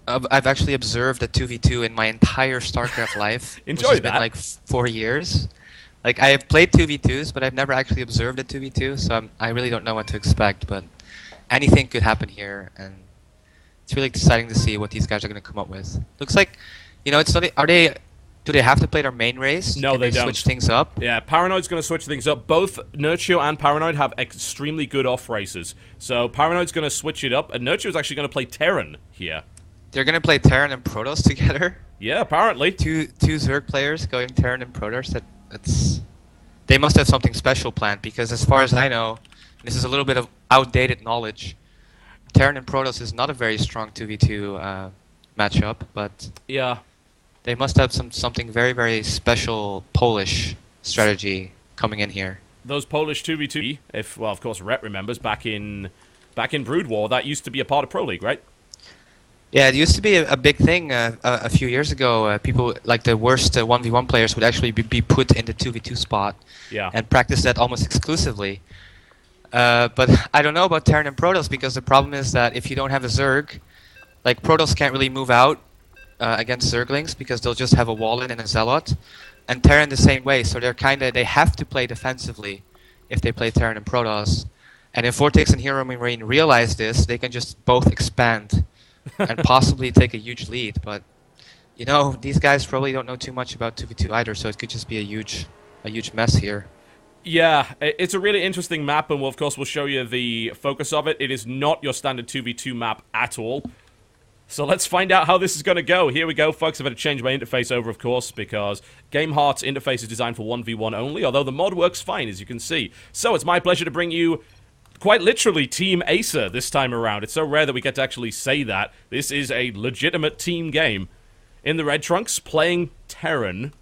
I've actually observed a 2v2 in my entire StarCraft life, which Enjoy has been that. like 4 years. Like I have played 2v2s, but I've never actually observed a 2v2, so I really don't know what to expect. But anything could happen here, and it's really exciting to see what these guys are going to come up with. Looks like, it's not. Are they? Do they have to play their main race? No, Can they they don't. switch things up? Yeah, Paranoid's going to switch things up. Both Nurture and Paranoid have extremely good off races. So Paranoid's going to switch it up, and Nurture's actually going to play Terran here. They're going to play Terran and Protoss together. Yeah, apparently. Two Zerg players going Terran and Protoss. That's they must have something special planned because, as far as I know, this is a little bit of outdated knowledge. Terran and Protoss is not a very strong 2v2 matchup, but Yeah. they must have something very, very special Polish strategy coming in here. Those Polish 2v2, well, of course, Rhett remembers, back in Brood War, that used to be a part of Pro League, right? Yeah, it used to be a big thing a few years ago. People, like the worst 1v1 players, would actually be put in the 2v2 spot Yeah. and practice that almost exclusively. But I don't know about Terran and Protoss because the problem is that if you don't have a Zerg, like Protoss can't really move out against Zerglings because they'll just have a Wallin and a Zealot, and Terran the same way. So they have to play defensively if they play Terran and Protoss. And if Vortex and Hero Marine realize this, they can just both expand and possibly take a huge lead. But these guys probably don't know too much about 2v2 either, so it could just be a huge mess here. Yeah, it's a really interesting map, and of course we'll show you the focus of it. It is not your standard 2v2 map at all. So let's find out how this is going to go. Here we go, folks. I've had to change my interface over, of course, because GameHeart's interface is designed for 1v1 only, although the mod works fine, as you can see. So it's my pleasure to bring you, quite literally, Team Acer this time around. It's so rare that we get to actually say that. This is a legitimate team game. In the red trunks, playing Terran,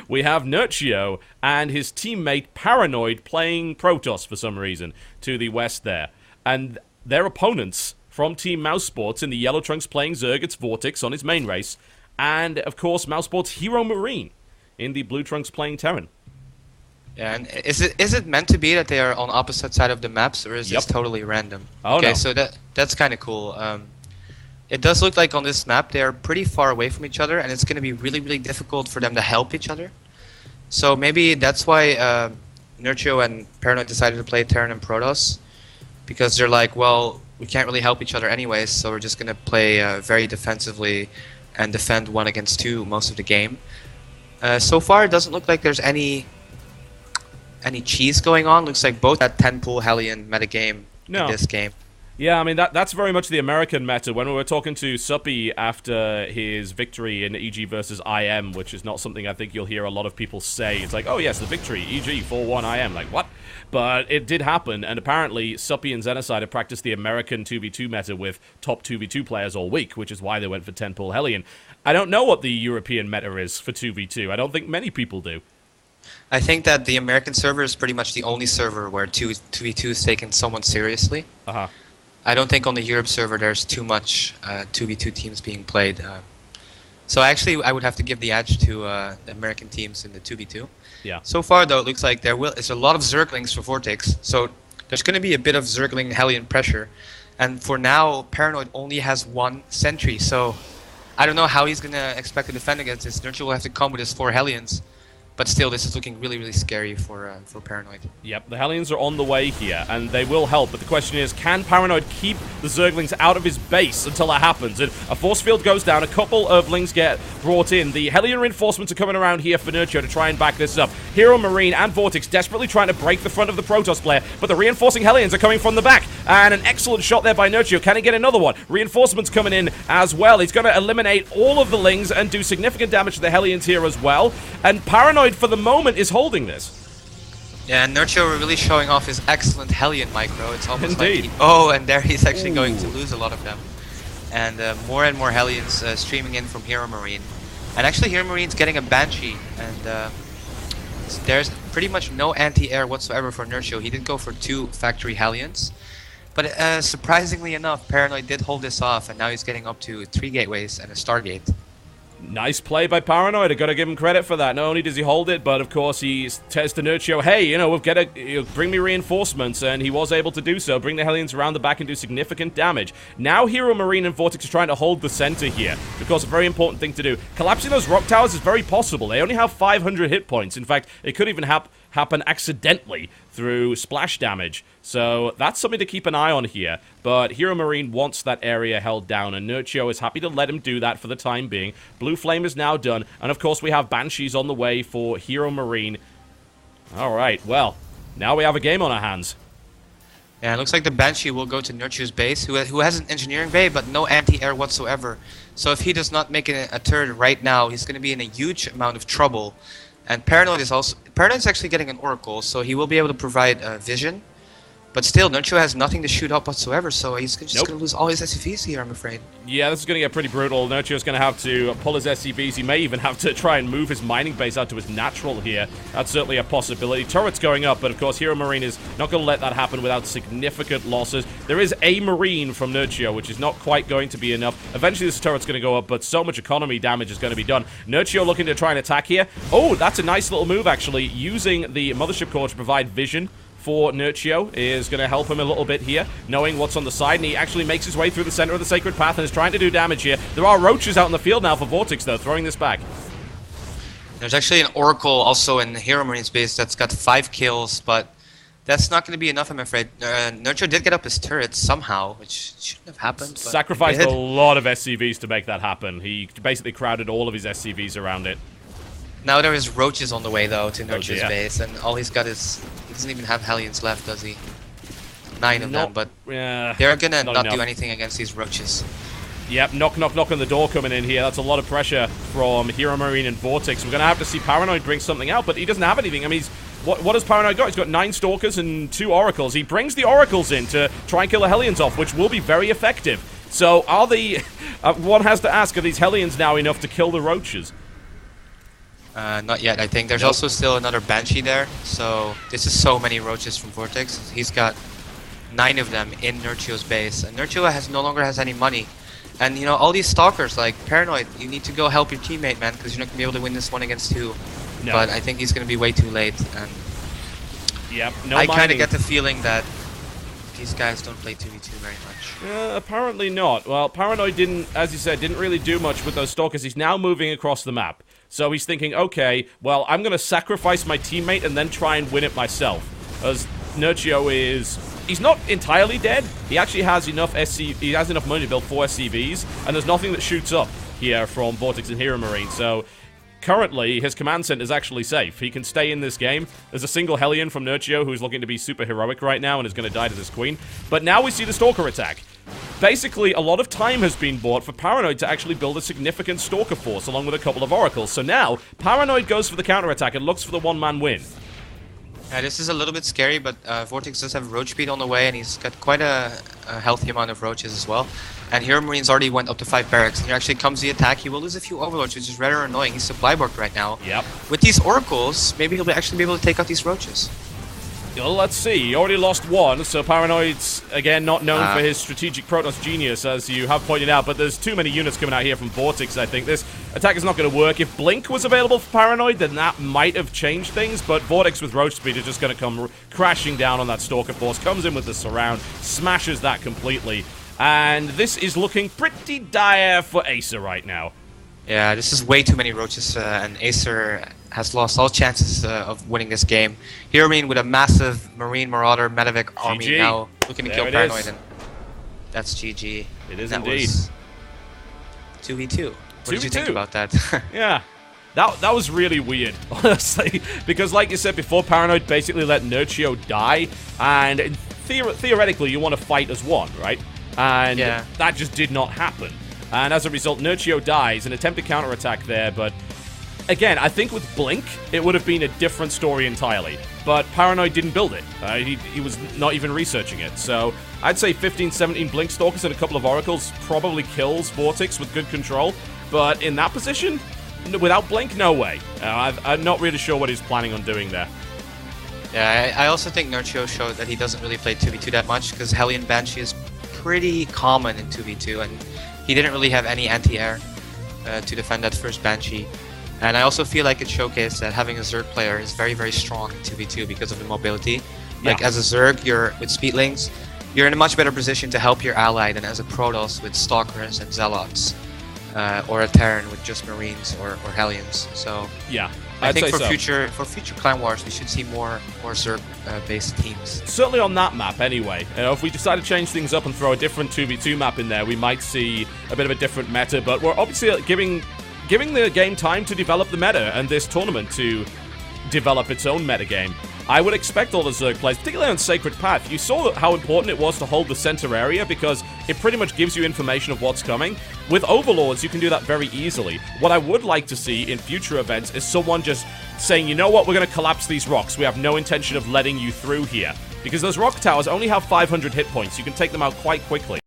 we have Nurtio and his teammate Paranoid playing Protoss for some reason to the west there. And their opponents from Team Mousesports in the yellow trunks playing Zerg, it's Vortex on his main race. And, of course, Mousesports' Hero Marine in the blue trunks playing Terran. Yeah, and is it meant to be that they are on opposite side of the maps, or is this Yep. totally random? Oh, okay, no. so that's kind of cool. It does look like on this map they are pretty far away from each other, and it's going to be really, really difficult for them to help each other. So maybe that's why Nurture and Paranoid decided to play Terran and Protoss, because they're like, well, we can't really help each other anyways, so we're just going to play very defensively and defend 1 against 2 most of the game. So far, it doesn't look like there's any cheese going on. Looks like both that 10-pool Hellion metagame No. in this game. Yeah, I mean, that's very much the American meta. When we were talking to Suppy after his victory in EG versus IM, which is not something I think you'll hear a lot of people say. It's like, oh yes, the victory, EG 4-1 IM. Like, what? But it did happen, and apparently Suppy and Xenocide have practiced the American 2v2 meta with top 2v2 players all week, which is why they went for 10-pool Hellion. I don't know what the European meta is for 2v2. I don't think many people do. I think that the American server is pretty much the only server where 2v2 is taken somewhat seriously. Uh-huh. I don't think on the Europe server there's too much 2v2 teams being played. So actually, I would have to give the edge to the American teams in the 2v2. Yeah. So far, though, it looks like there's a lot of Zerglings for Vortex. So there's going to be a bit of Zergling Hellion pressure. And for now, Paranoid only has 1 sentry. So I don't know how he's going to expect to defend against this. Nurture will have to come with his 4 Hellions. But still, this is looking really, really scary for Paranoid. Yep, the Hellions are on the way here, and they will help, but the question is, can Paranoid keep the Zerglings out of his base until that happens? And a force field goes down, a couple of Lings get brought in. The Hellion reinforcements are coming around here for Nurture to try and back this up. Hero Marine and Vortex desperately trying to break the front of the Protoss player, but the reinforcing Hellions are coming from the back. And an excellent shot there by Nurture. Can he get another one? Reinforcements coming in as well. He's going to eliminate all of the Lings and do significant damage to the Hellions here as well. And Paranoid, for the moment, is holding this. Yeah, and Nurture really showing off his excellent Hellion micro. It's almost Indeed. like and there he's actually going Ooh. to lose a lot of them. And more and more Hellions streaming in from Hero Marine. And actually Hero Marine's getting a Banshee, and there's pretty much no anti-air whatsoever for Nurture. He did go for 2 factory Hellions. But surprisingly enough, Paranoid did hold this off, and now he's getting up to 3 gateways and a Stargate. Nice play by Paranoid. I gotta give him credit for that. Not only does he hold it, but of course he says to Nurchio, hey, you know, we've got to bring me reinforcements, and he was able to do so. Bring the Hellions around the back and do significant damage. Now Hero Marine and Vortex are trying to hold the center here. Of course, a very important thing to do. Collapsing those rock towers is very possible. They only have 500 hit points. In fact, it could even happen accidentally through splash damage. So that's something to keep an eye on here. But Hero Marine wants that area held down, and Nurchio is happy to let him do that for the time being. Blue Flame is now done, and of course we have Banshees on the way for Hero Marine. Alright, well, now we have a game on our hands. Yeah, it looks like the Banshee will go to Nurture's base, who has an engineering bay, but no anti-air whatsoever. So if he does not make a turret right now, he's going to be in a huge amount of trouble. And Paranoid is actually getting an Oracle, so he will be able to provide vision. But still, Nurture has nothing to shoot up whatsoever, so he's just going to lose all his SCVs here, I'm afraid. Yeah, this is going to get pretty brutal. Nurture's going to have to pull his SCVs. He may even have to try and move his mining base out to his natural here. That's certainly a possibility. Turret's going up, but of course, Hero Marine is not going to let that happen without significant losses. There is a Marine from Nurture, which is not quite going to be enough. Eventually, this turret's going to go up, but so much economy damage is going to be done. Nurture looking to try and attack here. Oh, that's a nice little move, actually. Using the Mothership Core to provide vision for Nurchio is going to help him a little bit here, knowing what's on the side, and he actually makes his way through the center of the Sacred Path and is trying to do damage here. There are roaches out in the field now for Vortex, though, throwing this back. There's actually an Oracle also in Hero Marine's base that's got 5 kills, but that's not going to be enough, I'm afraid. Nurture did get up his turret somehow, which shouldn't have happened. Sacrificed a lot of SCVs to make that happen. He basically crowded all of his SCVs around it. Now there is roaches on the way, though, to Nurture's base, and all he's got is... He doesn't even have Hellions left, does he? 9 of them, but they're gonna not do anything against these roaches. Yep, knock, knock, knock on the door coming in here. That's a lot of pressure from Hero Marine and Vortex. We're gonna have to see Paranoid bring something out, but he doesn't have anything. I mean, what has Paranoid got? He's got 9 Stalkers and 2 Oracles. He brings the Oracles in to try and kill the Hellions off, which will be very effective. So, are the... one has to ask, are these Hellions now enough to kill the roaches? Not yet, I think. There's also still another Banshee there, so this is so many roaches from Vortex. He's got 9 of them in Nurchio's base, and Nurchio no longer has any money. And, you know, all these Stalkers, like Paranoid, you need to go help your teammate, man, because you're not going to be able to win this 1 against 2. No. But I think he's going to be way too late, and yep, I kind of get the feeling that these guys don't play 2v2 very much. Apparently not. Well, Paranoid didn't, as you said, didn't really do much with those Stalkers. He's now moving across the map. So he's thinking, okay, well, I'm going to sacrifice my teammate and then try and win it myself. As Nurchio is... He's not entirely dead. He actually has enough he has enough money to build 4 SCVs, and there's nothing that shoots up here from Vortex and Hero Marine. So currently, his command center is actually safe. He can stay in this game. There's a single Hellion from Nurchio who's looking to be super heroic right now and is going to die to this queen. But now we see the Stalker attack. Basically, a lot of time has been bought for Paranoid to actually build a significant Stalker force along with a couple of Oracles. So now, Paranoid goes for the counterattack and looks for the one-man win. Yeah, this is a little bit scary, but Vortex does have Roach Speed on the way, and he's got quite a healthy amount of Roaches as well. And Hero Marine's already went up to 5 barracks, and here actually comes the attack. He will lose a few Overlords, which is rather annoying. He's supply booked right now. Yep. With these Oracles, maybe he'll actually be able to take out these Roaches. Well, let's see. He already lost 1, so Paranoid's, again, not known for his strategic Protoss genius, as you have pointed out, but there's too many units coming out here from Vortex, I think. This attack is not going to work. If Blink was available for Paranoid, then that might have changed things, but Vortex with Roach Speed is just going to come crashing down on that Stalker force, comes in with the surround, smashes that completely, and this is looking pretty dire for Acer right now. Yeah, this is way too many Roaches, and Acer has lost all chances of winning this game. Hero Marine with a massive Marine Marauder Medivac army now looking to kill Paranoid, and that's GG. It is that indeed. Was 2v2. What did you think about that? Yeah. That was really weird, honestly, because like you said before, Paranoid basically let Nurchio die, and theoretically you want to fight as one, right? And that just did not happen. And as a result, Nurchio dies, an attempted counterattack there, but again, I think with Blink, it would have been a different story entirely. But Paranoid didn't build it. He was not even researching it. So I'd say 15, 17 Blink Stalkers and a couple of Oracles probably kills Vortex with good control. But in that position, without Blink, no way. I'm not really sure what he's planning on doing there. Yeah, I also think Nurchio showed that he doesn't really play 2v2 that much, because Hellion Banshee is pretty common in 2v2, and he didn't really have any anti-air. to defend that first Banshee. And I also feel like it showcased that having a Zerg player is very, very strong in 2v2 because of the mobility. Like as a Zerg, you're with Speedlings, you're in a much better position to help your ally than as a Protoss with Stalkers and Zealots, or a Terran with just Marines or Hellions. So yeah, I think for so. future Clan Wars, we should see more Zerg based teams. Certainly on that map, anyway. If we decide to change things up and throw a different 2v2 map in there, we might see a bit of a different meta. But we're obviously giving the game time to develop the meta and this tournament to develop its own metagame. I would expect all the Zerg players, particularly on Sacred Path, you saw how important it was to hold the center area because it pretty much gives you information of what's coming. With Overlords, you can do that very easily. What I would like to see in future events is someone just saying, you know what, we're going to collapse these rocks. We have no intention of letting you through here. Because those rock towers only have 500 hit points. You can take them out quite quickly.